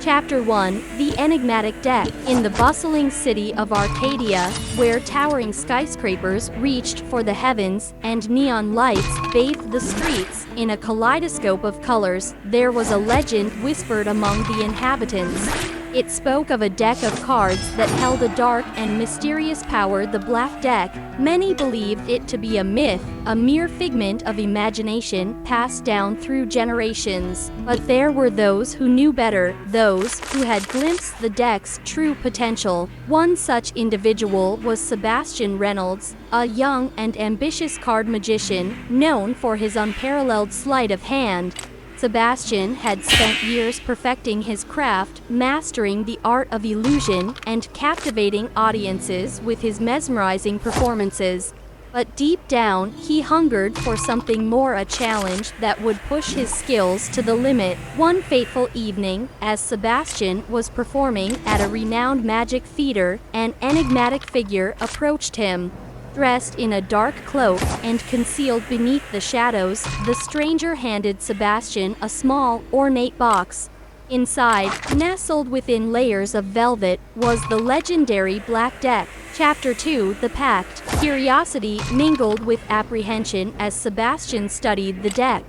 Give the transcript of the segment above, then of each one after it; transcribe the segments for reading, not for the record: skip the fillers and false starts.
Chapter 1: The Enigmatic Deck. In the bustling city of Arcadia, where towering skyscrapers reached for the heavens and neon lights bathed the streets in a kaleidoscope of colors, there was a legend whispered among the inhabitants. It spoke of a deck of cards that held a dark and mysterious power, the Black Deck. Many believed it to be a myth, a mere figment of imagination passed down through generations. But there were those who knew better, those who had glimpsed the deck's true potential. One such individual was Sebastian Reynolds, a young and ambitious card magician, known for his unparalleled sleight of hand. Sebastian had spent years perfecting his craft, mastering the art of illusion, and captivating audiences with his mesmerizing performances. But deep down, he hungered for something more, a challenge that would push his skills to the limit. One fateful evening, as Sebastian was performing at a renowned magic theater, an enigmatic figure approached him. Dressed in a dark cloak and concealed beneath the shadows, the stranger handed Sebastian a small, ornate box. Inside, nestled within layers of velvet, was the legendary Black Deck. Chapter 2: The Pact. Curiosity mingled with apprehension as Sebastian studied the deck.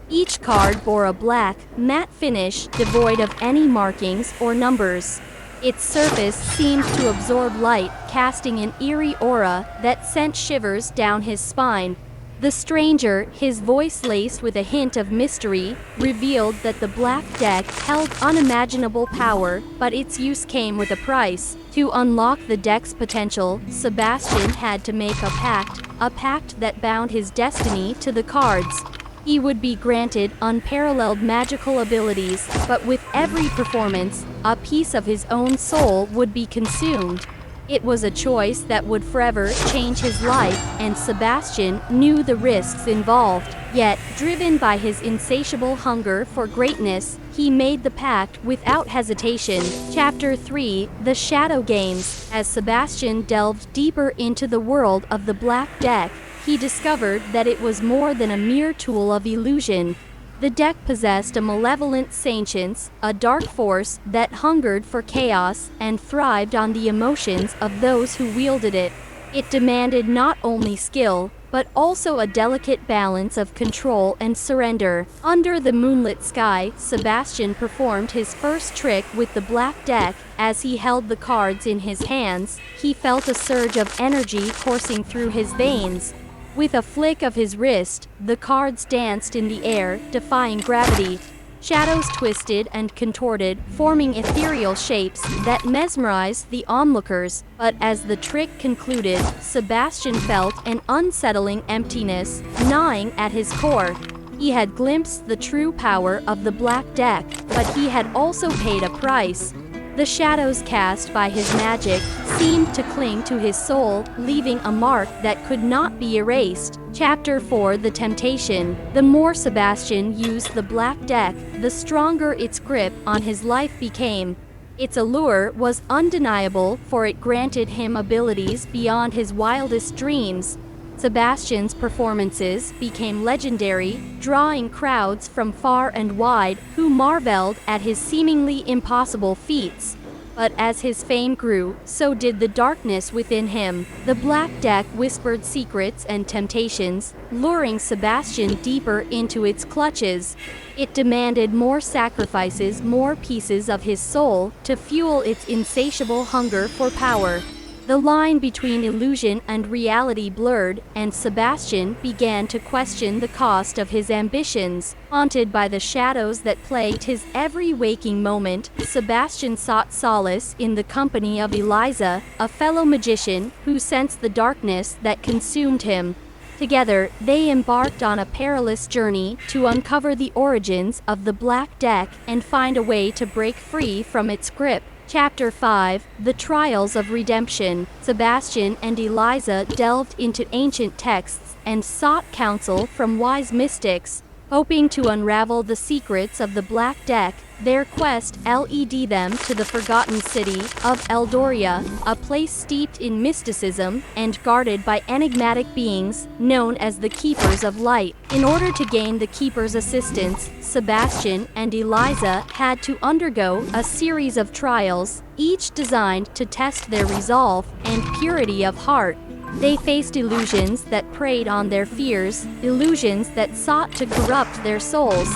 Each card bore a black, matte finish devoid of any markings or numbers. Its surface seemed to absorb light, casting an eerie aura that sent shivers down his spine. The stranger, his voice laced with a hint of mystery, revealed that the Black Deck held unimaginable power, but its use came with a price. To unlock the deck's potential, Sebastian had to make a pact that bound his destiny to the cards. He would be granted unparalleled magical abilities, but with every performance, a piece of his own soul would be consumed. It was a choice that would forever change his life, and Sebastian knew the risks involved. Yet, driven by his insatiable hunger for greatness, he made the pact without hesitation. Chapter 3: The Shadow Games. As Sebastian delved deeper into the world of the Black Deck, he discovered that it was more than a mere tool of illusion. The deck possessed a malevolent sentience, a dark force that hungered for chaos and thrived on the emotions of those who wielded it. It demanded not only skill, but also a delicate balance of control and surrender. Under the moonlit sky, Sebastian performed his first trick with the Black Deck. As he held the cards in his hands, he felt a surge of energy coursing through his veins. With a flick of his wrist, the cards danced in the air, defying gravity. Shadows twisted and contorted, forming ethereal shapes that mesmerized the onlookers. But as the trick concluded, Sebastian felt an unsettling emptiness gnawing at his core. He had glimpsed the true power of the Black Deck, but he had also paid a price. The shadows cast by his magic seemed to cling to his soul, leaving a mark that could not be erased. Chapter 4: The Temptation. The more Sebastian used the Black Deck, the stronger its grip on his life became. Its allure was undeniable, for it granted him abilities beyond his wildest dreams. Sebastian's performances became legendary, drawing crowds from far and wide who marveled at his seemingly impossible feats. But as his fame grew, so did the darkness within him. The Black Deck whispered secrets and temptations, luring Sebastian deeper into its clutches. It demanded more sacrifices, more pieces of his soul, to fuel its insatiable hunger for power. The line between illusion and reality blurred, and Sebastian began to question the cost of his ambitions. Haunted by the shadows that plagued his every waking moment, Sebastian sought solace in the company of Eliza, a fellow magician who sensed the darkness that consumed him. Together, they embarked on a perilous journey to uncover the origins of the Black Deck and find a way to break free from its grip. Chapter 5: The Trials of Redemption. Sebastian and Eliza delved into ancient texts and sought counsel from wise mystics. Hoping to unravel the secrets of the Black Deck, their quest led them to the forgotten city of Eldoria, a place steeped in mysticism and guarded by enigmatic beings known as the Keepers of Light. In order to gain the Keepers' assistance, Sebastian and Eliza had to undergo a series of trials, each designed to test their resolve and purity of heart. They faced illusions that preyed on their fears, illusions that sought to corrupt their souls.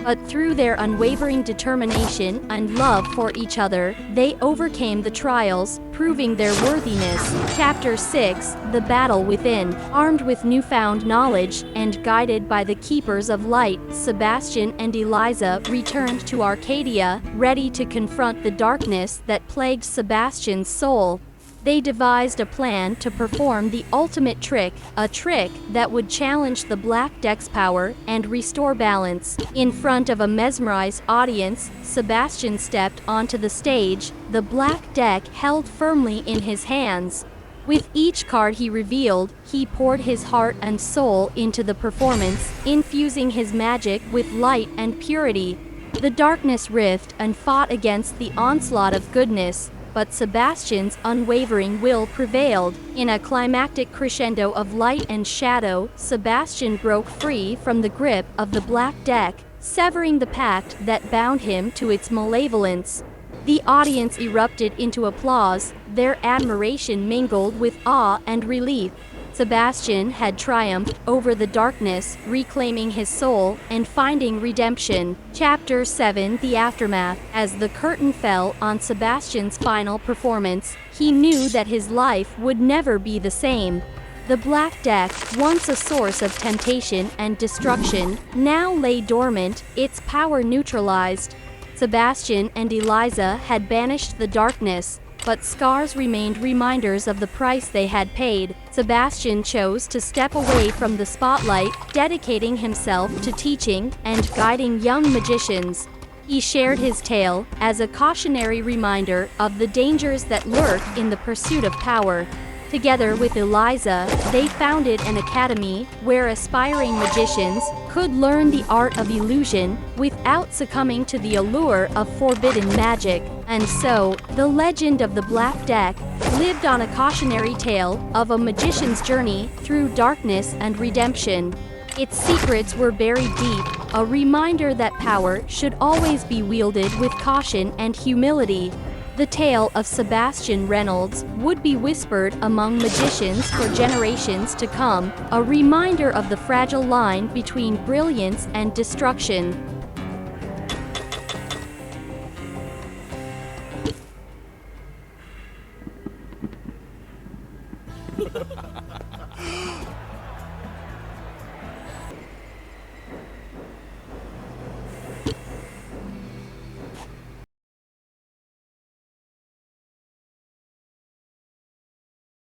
But through their unwavering determination and love for each other, they overcame the trials, proving their worthiness. Chapter 6: The Battle Within. Armed with newfound knowledge and guided by the Keepers of Light, Sebastian and Eliza returned to Arcadia, ready to confront the darkness that plagued Sebastian's soul. They devised a plan to perform the ultimate trick, a trick that would challenge the Black Deck's power and restore balance. In front of a mesmerized audience, Sebastian stepped onto the stage, the Black Deck held firmly in his hands. With each card he revealed, he poured his heart and soul into the performance, infusing his magic with light and purity. The darkness writhed and fought against the onslaught of goodness, but Sebastian's unwavering will prevailed. In a climactic crescendo of light and shadow, Sebastian broke free from the grip of the Black Deck, severing the pact that bound him to its malevolence. The audience erupted into applause, their admiration mingled with awe and relief. Sebastian had triumphed over the darkness, reclaiming his soul and finding redemption. Chapter 7: The Aftermath. As the curtain fell on Sebastian's final performance, he knew that his life would never be the same. The Black Deck, once a source of temptation and destruction, now lay dormant, its power neutralized. Sebastian and Eliza had banished the darkness, but scars remained reminders of the price they had paid. Sebastian chose to step away from the spotlight, dedicating himself to teaching and guiding young magicians. He shared his tale as a cautionary reminder of the dangers that lurk in the pursuit of power. Together with Eliza, they founded an academy where aspiring magicians could learn the art of illusion without succumbing to the allure of forbidden magic. And so, the legend of the Black Deck lived on, a cautionary tale of a magician's journey through darkness and redemption. Its secrets were buried deep, a reminder that power should always be wielded with caution and humility. The tale of Sebastian Reynolds would be whispered among magicians for generations to come, a reminder of the fragile line between brilliance and destruction.